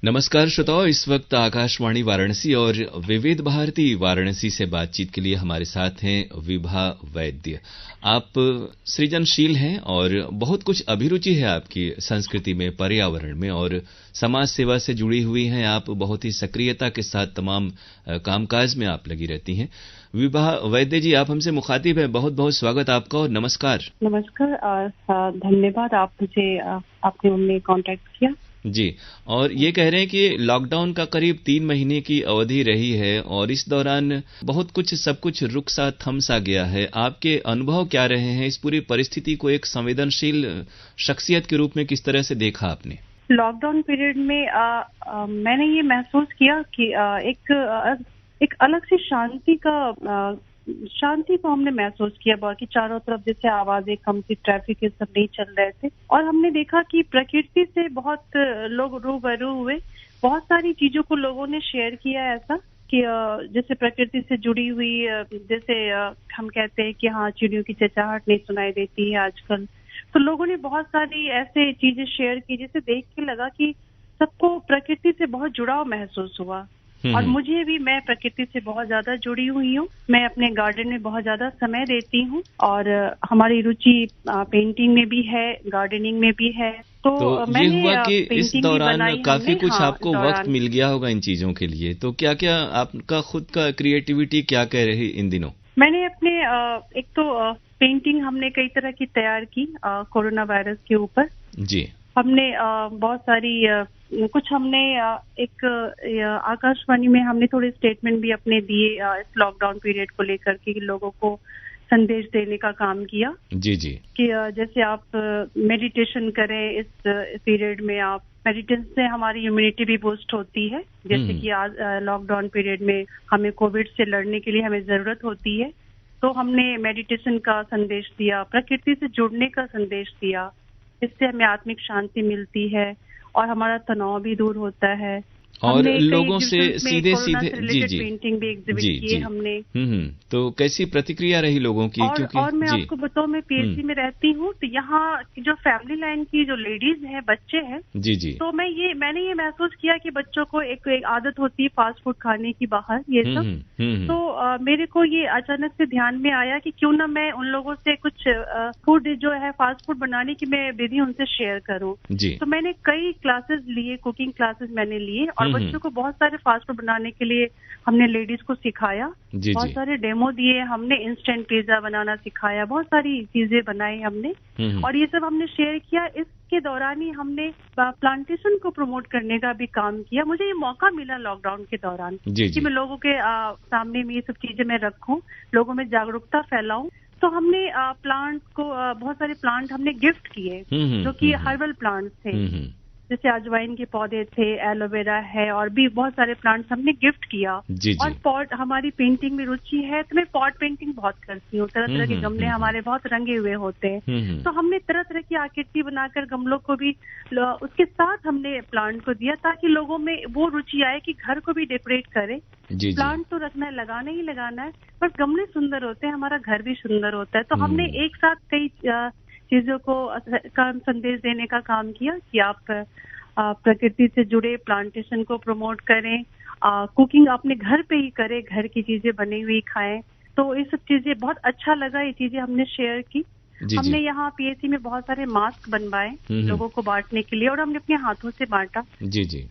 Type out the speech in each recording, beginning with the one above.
नमस्कार श्रोताओं, इस वक्त आकाशवाणी वाराणसी और विविध भारती वाराणसी से बातचीत के लिए हमारे साथ हैं विभा वैद्य। आप सृजनशील हैं और बहुत कुछ अभिरुचि है आपकी संस्कृति में, पर्यावरण में और समाज सेवा से जुड़ी हुई हैं। आप बहुत ही सक्रियता के साथ तमाम कामकाज में आप लगी रहती हैं। विभा वैद्य जी, आप हमसे मुखातिब हैं। बहुत बहुत स्वागत आपका और नमस्कार। नमस्कार और धन्यवाद, आपने कांटेक्ट किया जी। और ये कह रहे हैं कि लॉकडाउन का करीब 3 महीने की अवधि रही है और इस दौरान बहुत कुछ सब कुछ रुक सा थम सा गया है। आपके अनुभव क्या रहे हैं? इस पूरी परिस्थिति को एक संवेदनशील शख्सियत के रूप में किस तरह से देखा आपने? लॉकडाउन पीरियड में मैंने ये महसूस किया कि एक अलग सी शांति को हमने महसूस किया। बाकी चारों तरफ जैसे आवाजें कम थी, ट्रैफिक ये सब नहीं चल रहे थे और हमने देखा कि प्रकृति से बहुत लोग रूबरू हुए। बहुत सारी चीजों को लोगों ने शेयर किया ऐसा कि जैसे प्रकृति से जुड़ी हुई, जैसे हम कहते हैं कि हाँ, चिड़ियों की चहचहाहट नहीं सुनाई देती है आजकल। तो लोगों ने बहुत सारी ऐसे चीजें शेयर की जिसे देख के लगा कि सबको प्रकृति से बहुत जुड़ाव महसूस हुआ। और मुझे भी, मैं प्रकृति से बहुत ज्यादा जुड़ी हुई हूँ। मैं अपने गार्डन में बहुत ज्यादा समय देती हूँ और हमारी रुचि पेंटिंग में भी है, गार्डनिंग में भी है। तो ये हुआ कि इस दौरान काफी कुछ आपको वक्त मिल गया होगा इन चीजों के लिए। तो क्या क्या आपका खुद का क्रिएटिविटी क्या कह रही इन दिनों? मैंने अपने एक तो पेंटिंग हमने कई तरह की तैयार की कोरोना वायरस के ऊपर। जी। हमने बहुत सारी कुछ हमने एक आकाशवाणी में हमने थोड़े स्टेटमेंट भी अपने दिए इस लॉकडाउन पीरियड को लेकर के लोगों को संदेश देने का काम किया। जी जी। कि जैसे आप मेडिटेशन करें, इस पीरियड में आप मेडिटेशन से हमारी इम्यूनिटी भी बूस्ट होती है। जैसे कि आज लॉकडाउन पीरियड में हमें कोविड से लड़ने के लिए हमें जरूरत होती है, तो हमने मेडिटेशन का संदेश दिया, प्रकृति से जुड़ने का संदेश दिया। इससे हमें आत्मिक शांति मिलती है और हमारा तनाव भी दूर होता है। और लोगों से सीधे जी पेंटिंग भी एग्जिबिट किए हमने। तो कैसी प्रतिक्रिया रही लोगों की? और मैं आपको बताऊं, मैं पीएचडी में रहती हूँ, तो यहाँ जो फैमिली लाइन की जो लेडीज हैं, बच्चे हैं, जी जी, तो मैंने ये महसूस किया कि बच्चों को एक आदत होती है फास्ट फूड खाने की बाहर, ये सब। तो मेरे को ये अचानक से ध्यान में आया कि क्यों ना मैं उन लोगों से कुछ फूड जो है फास्ट फूड बनाने की मैं विधि उनसे शेयर करूँ। तो मैंने कई क्लासेस लिए, कुकिंग क्लासेस मैंने लिए और बच्चों को बहुत सारे फास्ट फूड बनाने के लिए हमने लेडीज को सिखाया। बहुत सारे डेमो दिए हमने, इंस्टेंट पिज्जा बनाना सिखाया, बहुत सारी चीजें बनाई हमने और ये सब हमने शेयर किया। इसके दौरान ही हमने प्लांटेशन को प्रमोट करने का भी काम किया। मुझे ये मौका मिला लॉकडाउन के दौरान कि मैं लोगों के सामने में ये सब चीजें मैं रखूं, लोगों में जागरूकता फैलाऊं। तो हमने प्लांट को बहुत सारे प्लांट हमने गिफ्ट किए जो कि हर्बल प्लांट्स थे। जैसे अजवाइन के पौधे थे, एलोवेरा है और भी बहुत सारे प्लांट्स हमने गिफ्ट किया। और पॉट, हमारी पेंटिंग में रुचि है तो मैं पॉट पेंटिंग बहुत करती हूँ। तरह तरह के गमले हमारे बहुत रंगे हुए होते हैं, तो हमने तरह तरह की आकृति बनाकर गमलों को भी उसके साथ हमने प्लांट को दिया ताकि लोगों में वो रुचि आए कि घर को भी डेकोरेट करे। प्लांट तो रखना है, लगाना ही लगाना है, पर गमले सुंदर होते हैं, हमारा घर भी सुंदर होता है। तो हमने एक साथ कई चीजों को का संदेश देने का काम किया कि आप प्रकृति से जुड़े, प्लांटेशन को प्रमोट करें, कुकिंग अपने घर पे ही करें, घर की चीजें बनी हुई खाएं। तो ये सब चीजें बहुत अच्छा लगा, ये चीजें हमने शेयर की। हमने यहाँ पीएचसी में बहुत सारे मास्क बनवाए लोगों को बांटने के लिए और हमने अपने हाथों से बांटा।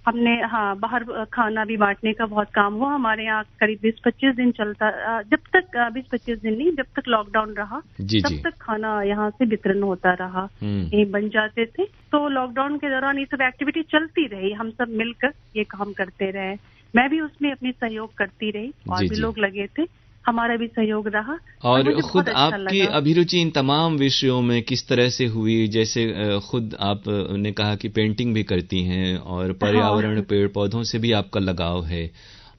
हमने बाहर खाना भी बांटने का बहुत काम हुआ हमारे यहाँ। करीब 20-25 दिन चलता, जब तक 20-25 दिन नहीं, जब तक लॉकडाउन रहा तब तक खाना यहाँ से वितरण होता रहा, यही बन जाते थे। तो लॉकडाउन के दौरान ये सब एक्टिविटी चलती रही, हम सब मिलकर ये काम करते रहे। मैं भी उसमें अपनी सहयोग करती रही और भी लोग लगे थे, हमारा भी सहयोग रहा। और खुद आपकी अभिरुचि इन तमाम विषयों में किस तरह से हुई? जैसे खुद आपने कहा कि पेंटिंग भी करती हैं और पर्यावरण, पेड़ पौधों से भी आपका लगाव है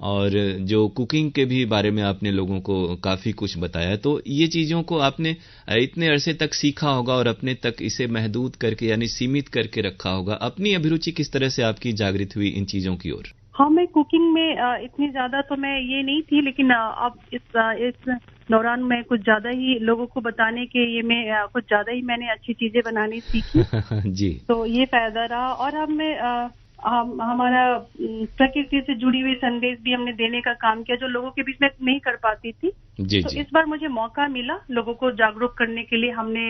और जो कुकिंग के भी बारे में आपने लोगों को काफी कुछ बताया। तो ये चीजों को आपने इतने अरसे तक सीखा होगा और अपने तक इसे महदूद करके यानी सीमित करके रखा होगा। अपनी अभिरुचि किस तरह से आपकी जागृत हुई इन चीजों की ओर? हाँ, मैं कुकिंग में इतनी ज्यादा तो मैं ये नहीं थी, लेकिन अब इस दौरान मैं कुछ ज्यादा ही लोगों को बताने के ये मैं कुछ ज्यादा ही मैंने अच्छी चीजें बनानी सीखी। जी। तो ये फायदा रहा। और अब मैं हमारा प्रकृति से जुड़ी हुई संदेश भी हमने देने का काम किया, जो लोगों के बीच में नहीं कर पाती थी। जी, तो जी। इस बार मुझे मौका मिला, लोगों को जागरूक करने के लिए हमने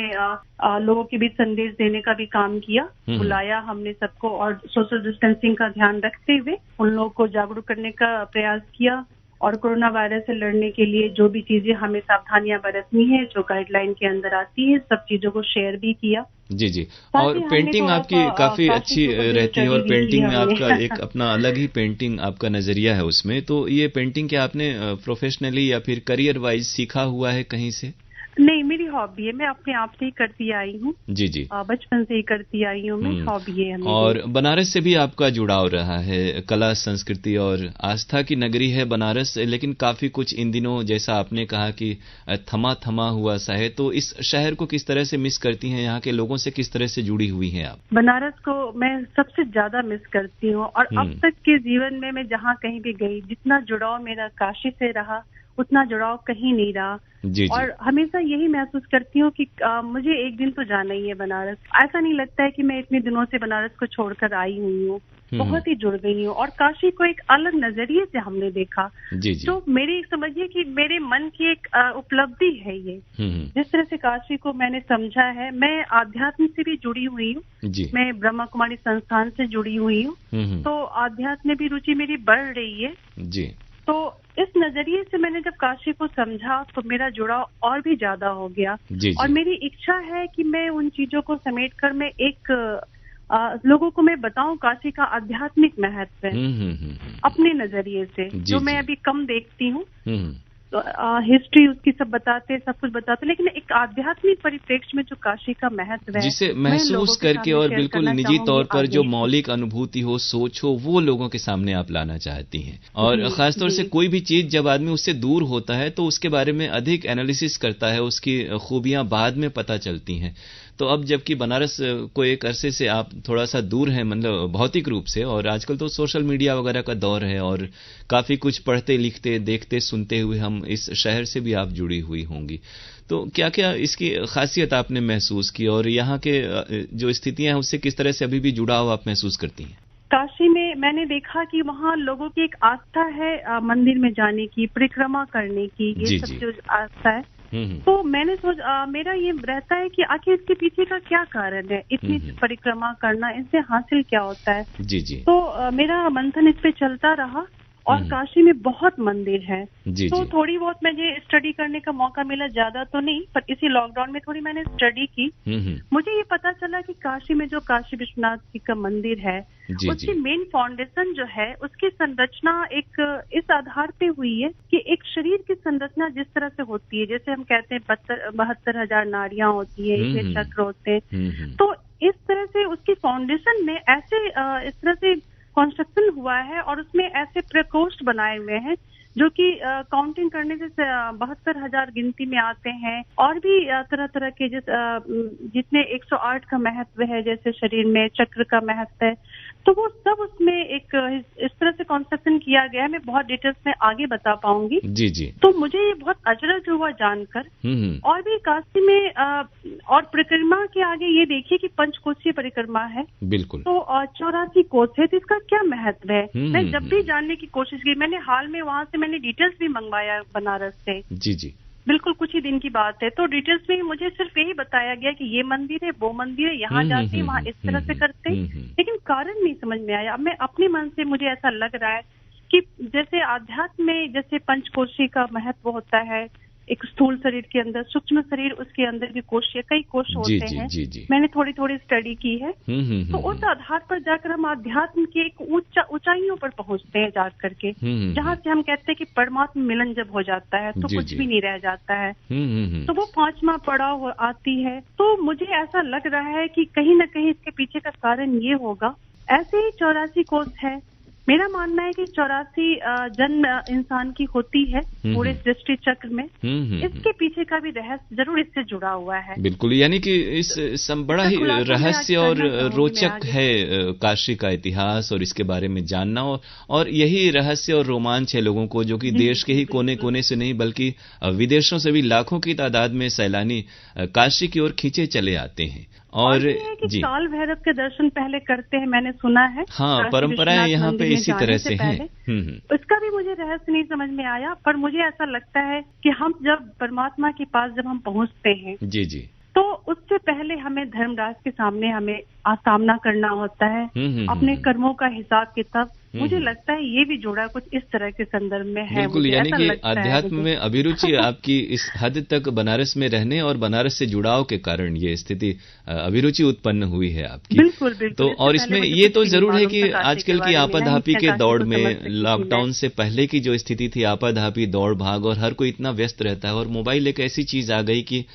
लोगों के बीच संदेश देने का भी काम किया। बुलाया हमने सबको और सोशल डिस्टेंसिंग का ध्यान रखते हुए उन लोगों को जागरूक करने का प्रयास किया। और कोरोना वायरस से लड़ने के लिए जो भी चीजें हमें सावधानियां बरतनी है, जो गाइडलाइन के अंदर आती है, सब चीजों को शेयर भी किया। जी, जी। और पेंटिंग आपकी काफी अच्छी रहती है और पेंटिंग में आपका एक अपना अलग ही पेंटिंग आपका नजरिया है उसमें। तो ये पेंटिंग क्या आपने प्रोफेशनली या फिर करियर वाइज सीखा हुआ है कहीं से? नहीं, मेरी हॉबी है, मैं अपने आप से ही करती आई हूँ। जी, जी। बचपन से ही करती आई हूँ मैं, हॉबी है हमें। और बनारस से भी आपका जुड़ाव रहा है, कला संस्कृति और आस्था की नगरी है बनारस, लेकिन काफी कुछ इन दिनों जैसा आपने कहा कि थमा हुआ सा है। तो इस शहर को किस तरह से मिस करती हैं, यहाँ के लोगों से किस तरह से जुड़ी हुई हैं आप? बनारस को मैं सबसे ज्यादा मिस करती हूँ और अब तक के जीवन में मैं जहाँ कहीं भी गई, जितना जुड़ाव मेरा काशी से रहा उतना जुड़ाव कहीं नहीं रहा। जी, और हमेशा यही महसूस करती हूँ कि मुझे एक दिन तो जाना ही है बनारस। ऐसा नहीं लगता है कि मैं इतने दिनों से बनारस को छोड़कर आई हुई हूँ, बहुत ही जुड़ गई हूँ। और काशी को एक अलग नजरिए से हमने देखा। जी, जी। तो मेरी समझिए कि मेरे मन की एक उपलब्धि है ये। जिस तरह से काशी को मैंने समझा है, मैं आध्यात्म से भी जुड़ी हुई हूँ। मैं ब्रह्मा कुमारी संस्थान से जुड़ी हुई हूँ। तो आध्यात्म में भी रुचि मेरी बढ़ रही है। जी। तो इस नजरिए से मैंने जब काशी को समझा तो मेरा जुड़ाव और भी ज्यादा हो गया। जी, जी। और मेरी इच्छा है कि मैं उन चीजों को समेटकर मैं एक लोगों को मैं बताऊं काशी का आध्यात्मिक महत्व अपने नजरिए से, जो मैं अभी कम देखती हूँ। तो हिस्ट्री उसकी सब बताते, सब कुछ बताते, लेकिन एक आध्यात्मिक परिप्रेक्ष्य में जो काशी का महत्व है, जिसे महसूस करके और बिल्कुल निजी तौर पर जो मौलिक अनुभूति हो, सोच हो, वो लोगों के सामने आप लाना चाहती हैं। और खासतौर से कोई भी चीज जब आदमी उससे दूर होता है तो उसके बारे में अधिक एनालिसिस करता है, उसकी खूबियां बाद में पता चलती हैं। तो अब जबकि बनारस को एक अरसे से आप थोड़ा सा दूर हैं, मतलब भौतिक रूप से, और आजकल तो सोशल मीडिया वगैरह का दौर है और काफी कुछ पढ़ते लिखते देखते सुनते हुए हम इस शहर से भी आप जुड़ी हुई होंगी। तो क्या क्या इसकी खासियत आपने महसूस की और यहाँ के जो स्थितियां हैं उससे किस तरह से अभी भी जुड़ाव आप महसूस करती हैं? काशी में मैंने देखा कि वहाँ लोगों की एक आस्था है मंदिर में जाने की, परिक्रमा करने की, ये सब जो आस्था है। तो मैंने मेरा ये रहता है कि आखिर इसके पीछे का क्या कारण है, इतनी परिक्रमा करना, इससे हासिल क्या होता है। जी, जी। तो मेरा मंथन इस पे चलता रहा और काशी में बहुत मंदिर है। तो थोड़ी बहुत मुझे स्टडी करने का मौका मिला, ज्यादा तो नहीं, पर इसी लॉकडाउन में थोड़ी मैंने स्टडी की। मुझे ये पता चला कि काशी में जो काशी विश्वनाथ जी का मंदिर है, उसकी मेन फाउंडेशन जो है, उसकी संरचना एक इस आधार पे हुई है कि एक शरीर की संरचना जिस तरह से होती है, जैसे हम कहते हैं 72,000 नाड़ियां होती है, इसमें चक्र होते हैं, तो इस तरह से उसकी फाउंडेशन में ऐसे इस तरह से कंस्ट्रक्शन हुआ है और उसमें ऐसे प्रकोष्ठ बनाए हुए हैं जो कि काउंटिंग करने से 72,000 गिनती में आते हैं। और भी तरह तरह के जितने 108 का महत्व है, जैसे शरीर में चक्र का महत्व है, तो वो सब उसमें एक इस तरह से कंस्ट्रक्शन किया गया है। मैं बहुत डिटेल्स में आगे बता पाऊंगी। जी, जी। तो मुझे ये बहुत अचरज हुआ जानकर। और भी काशी में और परिक्रमा के आगे ये देखिए कि पंचकोशीय परिक्रमा है, बिल्कुल, तो 84 कोस है। तो इसका क्या महत्व है, मैं जब भी जानने की कोशिश की, मैंने हाल में वहाँ से मैंने डिटेल्स भी मंगवाया बनारस से। जी, जी। बिल्कुल कुछ ही दिन की बात है। तो डिटेल्स में मुझे सिर्फ यही बताया गया कि ये मंदिर है, वो मंदिर है, यहाँ जाते हैं, वहाँ इस तरह से करते हैं, लेकिन कारण नहीं समझ में आया। अब मैं अपने मन से मुझे ऐसा लग रहा है कि जैसे आध्यात्म में जैसे पंचकोशी का महत्व होता है, एक स्थूल शरीर के अंदर, सूक्ष्म शरीर, उसके अंदर भी कोश, कई कोश होते हैं। जी। मैंने थोड़ी थोड़ी स्टडी की है। तो उस आधार पर जाकर हम आध्यात्म के एक ऊंचाइयों पर पहुंचते हैं जा करके, जहाँ से हम कहते हैं कि परमात्मा मिलन जब हो जाता है तो कुछ भी नहीं रह जाता है। तो वो 5वां पड़ाव आती है। तो मुझे ऐसा लग रहा है कि कहीं न कहीं इसके पीछे का कारण ये होगा। ऐसे ही 84 कोस है। मेरा मानना है कि 84 जन्म इंसान की होती है पूरे सृष्टि चक्र में। इसके पीछे का भी रहस्य जरूर इससे जुड़ा हुआ है। बिल्कुल, यानी कि इस बड़ा ही रहस्य और रोचक है काशी का इतिहास और इसके बारे में जानना, और यही रहस्य और रोमांच है लोगों को, जो कि देश के ही कोने कोने से नहीं बल्कि विदेशों से भी लाखों की तादाद में सैलानी काशी की ओर खींचे चले आते हैं। और जी, काल भैरव के दर्शन पहले करते हैं, मैंने सुना है। हाँ, परंपराएं यहाँ पे इसी तरह से हैं। इसका भी मुझे रहस्य नहीं समझ में आया, पर मुझे ऐसा लगता है कि हम जब परमात्मा के पास जब हम पहुँचते हैं, जी जी, तो उससे पहले हमें धर्मराज के सामने हमें सामना करना होता है, अपने कर्मों का हिसाब किताब। मुझे लगता है ये भी जुड़ा कुछ इस तरह के संदर्भ में है। बिल्कुल, यानी कि अध्यात्म में अभिरुचि आपकी इस हद तक बनारस में रहने और बनारस से जुड़ाव के कारण ये स्थिति अभिरुचि उत्पन्न हुई है आपकी। बिल्कुल बिल्कुल। तो और इसमें ये तो जरूर है कि आजकल की आपाधापी के दौड़ में, लॉकडाउन से पहले की जो स्थिति थी, आपाधापी दौड़ भाग, और हर कोई इतना व्यस्त रहता है, और मोबाइल एक ऐसी चीज आ गई कि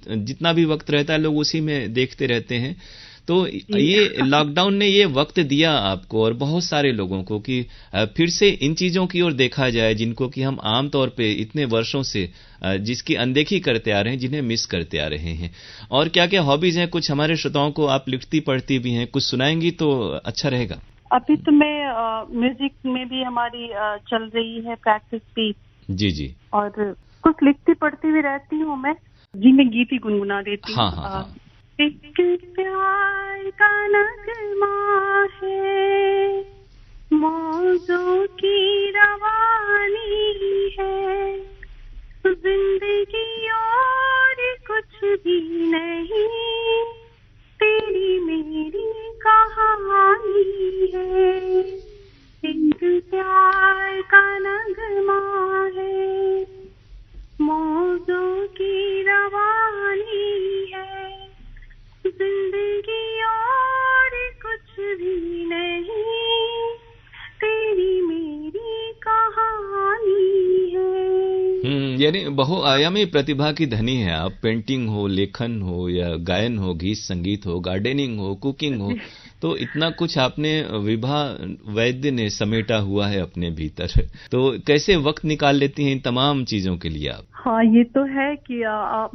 जितना भी वक्त रहता है लोग उसी में देखते रहते हैं। तो ये लॉकडाउन ने ये वक्त दिया आपको और बहुत सारे लोगों को कि फिर से इन चीजों की ओर देखा जाए, जिनको कि हम आमतौर पे इतने वर्षों से जिसकी अनदेखी करते आ रहे हैं, जिन्हें मिस करते आ रहे हैं। और क्या क्या हॉबीज हैं, कुछ हमारे श्रोताओं को आप लिखती पढ़ती भी हैं, कुछ सुनाएंगी तो अच्छा रहेगा। अभी तो मैं म्यूजिक में भी हमारी चल रही है प्रैक्टिस भी। जी जी। और कुछ लिखती पढ़ती भी रहती हूँ मैं। जी, मैं गीत ही गुनगुना देती हूँ। हाँ। एक प्यार का नगमा है, मौजों की रवानी है, जिंदगी और कुछ भी नहीं, तेरी मेरी कहानी है। एक प्यार का नगमा है, मौजों की रवानी है, जिंदगी और कुछ भी नहीं, तेरी मेरी कहानी है। यानी बहुआयामी प्रतिभा की धनी है आप। पेंटिंग हो, लेखन हो, या गायन हो, गीत संगीत हो, गार्डनिंग हो, कुकिंग हो, तो इतना कुछ आपने विभा वैद्य ने समेटा हुआ है अपने भीतर। तो कैसे वक्त निकाल लेती हैं इन तमाम चीजों के लिए आप? हाँ, ये तो है कि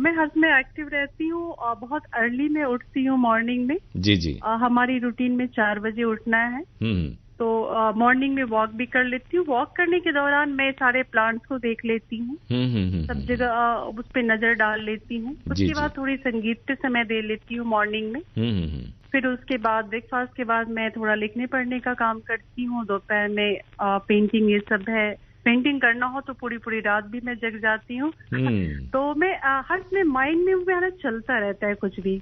मैं हर समय एक्टिव रहती हूँ। बहुत अर्ली में उठती हूँ मॉर्निंग में। जी जी। हमारी रूटीन में 4 बजे उठना है। तो मॉर्निंग में वॉक भी कर लेती हूँ। वॉक करने के दौरान मैं सारे प्लांट्स को देख लेती हूँ, सब जगह उस पे नजर डाल लेती हूँ। उसके बाद थोड़ी संगीत पे समय दे लेती हूँ मॉर्निंग में। फिर उसके बाद ब्रेकफास्ट के बाद मैं थोड़ा लिखने पढ़ने का काम करती हूँ। दोपहर में पेंटिंग ये सब है। पेंटिंग करना हो तो पूरी पूरी रात भी मैं जग जाती हूँ। तो मैं हर में माइंड में मेरा चलता रहता है कुछ भी,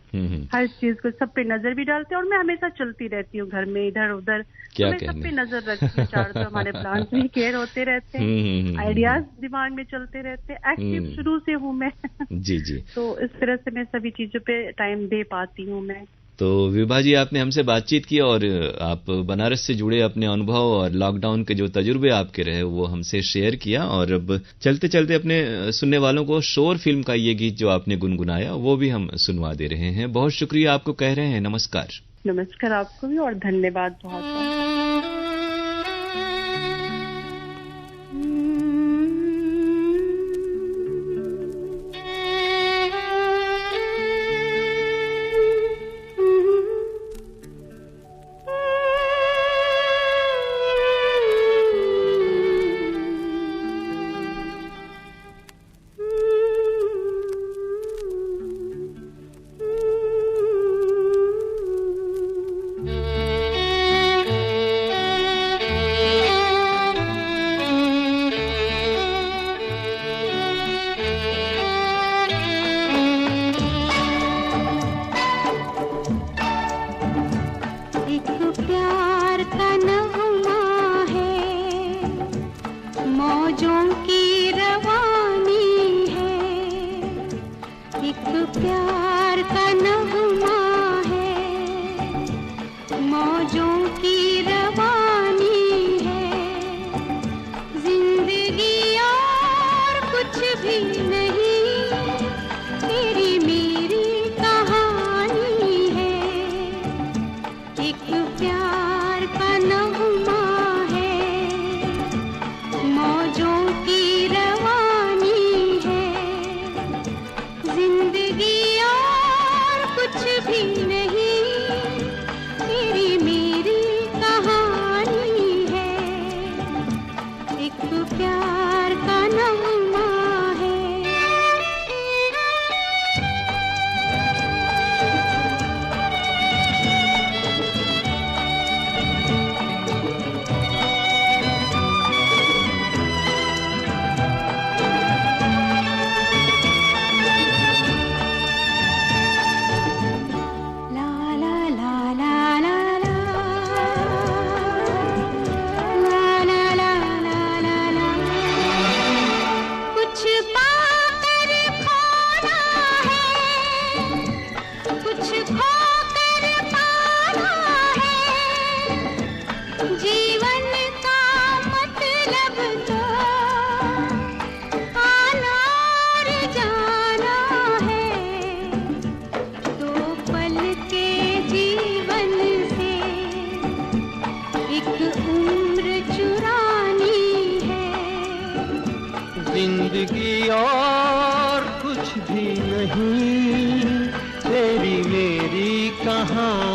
हर चीज को, सब पे नजर भी डालते हैं। और मैं हमेशा चलती रहती हूँ घर में, इधर उधर। तो मैं सब पे नजर रखती हूँ। चारों तरफ हमारे प्लांट्स भी केयर होते रहते हैं, आइडियाज दिमाग में चलते रहते हैं। एक्टिव शुरू से हूँ मैं। जी जी। तो इस तरह से मैं सभी चीजों पे टाइम दे पाती हूँ मैं। तो विभा जी, आपने हमसे बातचीत की और आप बनारस से जुड़े अपने अनुभव और लॉकडाउन के जो तजुर्बे आपके रहे वो हमसे शेयर किया। और अब चलते चलते अपने सुनने वालों को शोर फिल्म का ये गीत जो आपने गुनगुनाया वो भी हम सुनवा दे रहे हैं। बहुत शुक्रिया आपको कह रहे हैं। नमस्कार। नमस्कार आपको भी और धन्यवाद बहुत बहुत।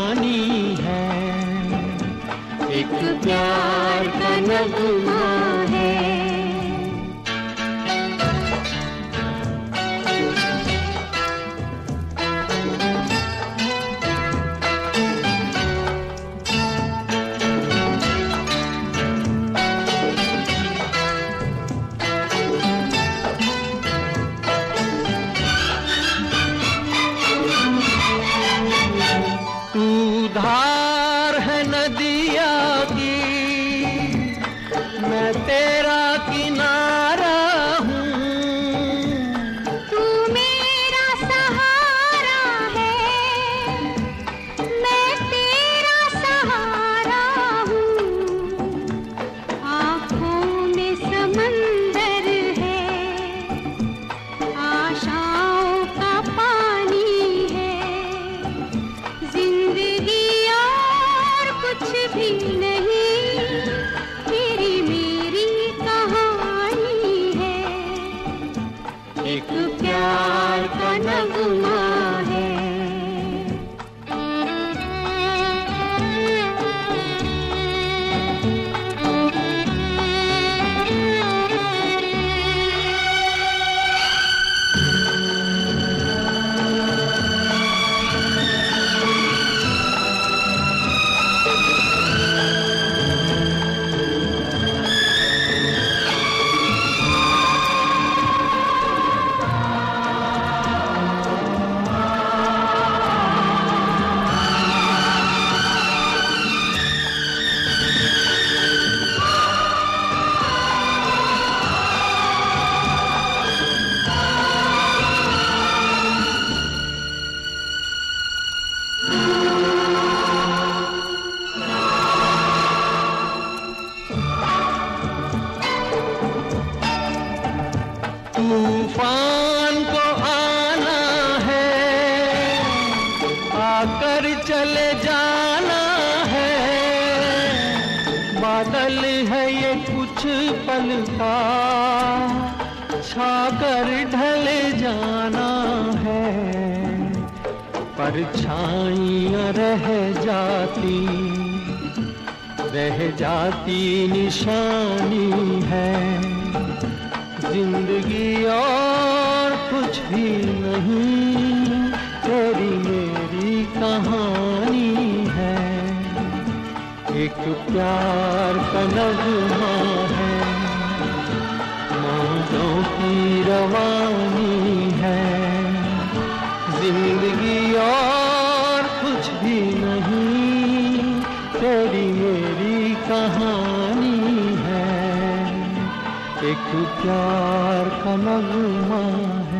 कहानी है, एक प्यार का नगमा है। धार है नदिया की, मैं तेरा किनारा हूँ। तू मेरा सहारा है, मैं तेरा सहारा हूँ। आँखों में समंदर है, आशाओं का पानी है। जिंदगी कुछ भी नहीं, तेरी मेरी कहानी है, एक प्यार का नगमा है। तूफान को आना है, आकर चले जाना है। बादल है ये कुछ पल का, छाकर ढले जाना है। परछाइयाँ रह जाती निशानी है। जिंदगी और कुछ भी नहीं, तेरी मेरी कहानी है। एक प्यार का नगमा है, मौजों की रवानी है। जिंदगी और कुछ भी नहीं, तेरी मेरी कहानी है। एक प्यार का नगमा है।